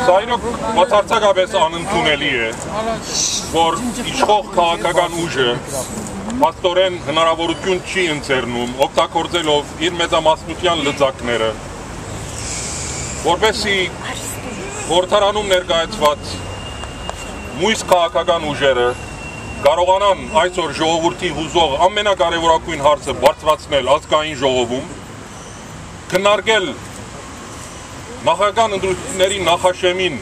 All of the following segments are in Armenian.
Սա իրոք բացարձակապես անընդունելի է, որ իշխող քաղաքական ուժը փաստորեն հնարավորություն չի ընձեռնում, օգտագործելով իր մեծամասնության լծակները, որպեսզի խորհրդարանում ներկայացված մույս քաղաքական ուժերը կարողանան այսօր ժողովրդի հուզող ամենակարևորագույն հարցը բարձրացնել ազգային ժողովում, քննարկել նախագահական ընտրությունների նախաշեմին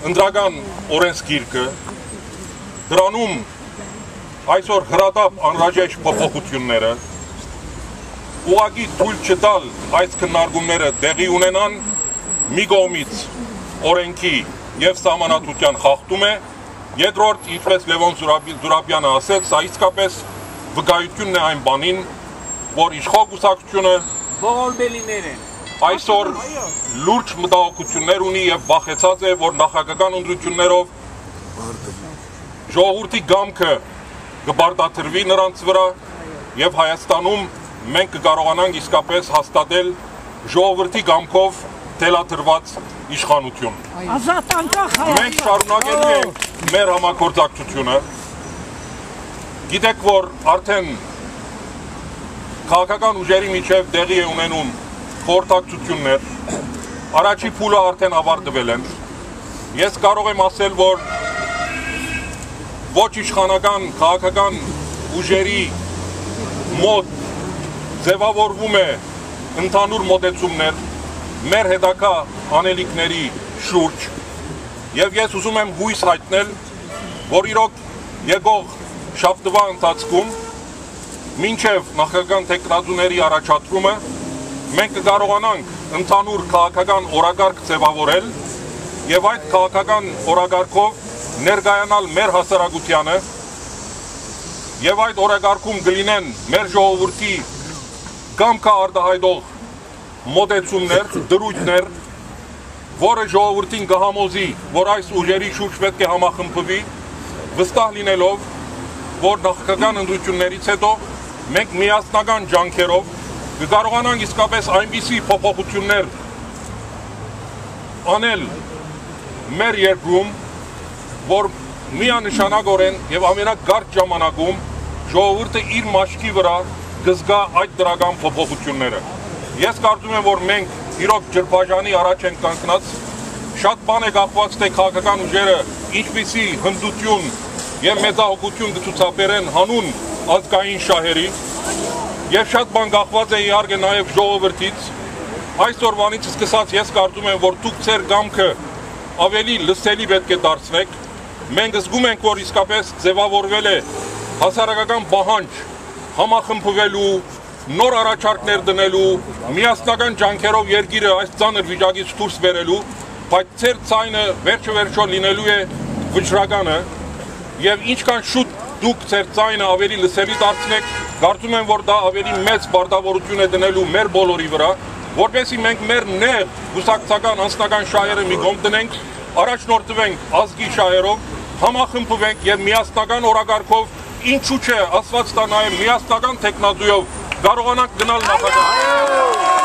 ընտրական օրենսգիրքը, դրանում այսօր հրատապ անհրաժեշտ փոփոխությունները, ուղղակի թույլ չտալ այս քննարկումները տեղի ունենան, մի կողմից օրենքի եւ սահմանադրության խախտում է, երկրորդ, ինչպես Լևոն Զուրաբյանը ասեց, սա իսկապես վկայությունն է այն բանին, որ իշխող կուսակցությունը այսօր լուրջ մտահոգություններ ունի եւ վախեցած է, որ նախագահական ընտրություններով ժողովրդի գամքը կբարդաթրվի նրանց վրա եւ Հայաստանում մենք կկարողանանք իսկապես հաստատել ժողովրդի գամքով թելաթրված իշխանություն։ Մենք շարունակելու ենք մեր համագործակցությունը։ Գիտեք, որ արդեն քաղաքական ուժերի միջև տեղի է ունենում խորհրդակցություններ, առաջի փուլը արդեն ավարտվել են։ Ես կարող եմ ասել, որ ոչ իշխանական քաղաքական ուժերի մոտ ձևավորվում է ընդհանուր մոտեցումներ մեր հետագա անելիքների շուրջ եւ ես ուզում եմ հույս հայտնել, որ իրոք եկող շաբթվա ընթացքում մինչև նախագահական տեխնազուների առաջադրումը մենք կկարողանանք ընդհանուր քաղաքական օրագարկ ձևավորել եւ այդ քաղաքական օրագարկով ներկայանալ մեր հասարակությանը եւ այդ օրագարկում կլինեն մեր ժողովրդի կամքը արտահայտող մոտեցումներ, դրույթներ, որը ժողովրդին կհամոզի, որ այս ուժերի շուրջ պետք է համախմբվի, վստահ լինելով, որ նախագահական ընտրություններից հետո մենք միասնական ջանքերով կկարողանանք իսկապես այնպիսի փոփոխություններ անել մեր երկրում, որ միանշանակորեն եւ ամենակարճ ժամանակում ժողովուրդը իր մաշկի վրա կզգա այդ դրական փոփոխությունները։ Ես կարծում եմ, որ մենք իրոք ջրբաժանի առաջ ենք կանգնած, շատ բան է կախված թե քաղաքական ուժերը ինչպիսի հմտություն եւ մեծահոգություն կցուցաբերեն հանուն ազգային շահերի, եւ շատ բան կախված է իհարկե նաեւ ժողովրդից։ Այսօրվանից սկսած ես կարծում եմ, որ դուք ձեր գամքը ավելի լսելի պետք է դարձնեք։ Մենք զգում ենք, որ իսկապես ձևավորվել է հասարակական պահանջ համախմբվելու, նոր առաջարկներ դնելու, միասնական ջանքերով երկիրը այս ծանր վիճակից դուրս բերելու, բայց ձեր ցայնը վերջո լինելու է վճռականը, եւ ինչքան շուտ դուք ձեր ցայնը ավելի լսելի դարձնեք, կարծում եմ, որ դա ավելի մեծ պարտավորություն է դնելու մեր բոլորի վրա, որպեսզի մենք մեր նեղ կուսակցական անձնական շահերը մի կողմ դնենք, առաջնորդվենք ազգի շահերով, համախմբվենք եւ միասնական օրագարկով, ինչու՞ չէ, ասված տա նաեւ միասնական տեխնազույով կարողանանք գնալ նախագահ։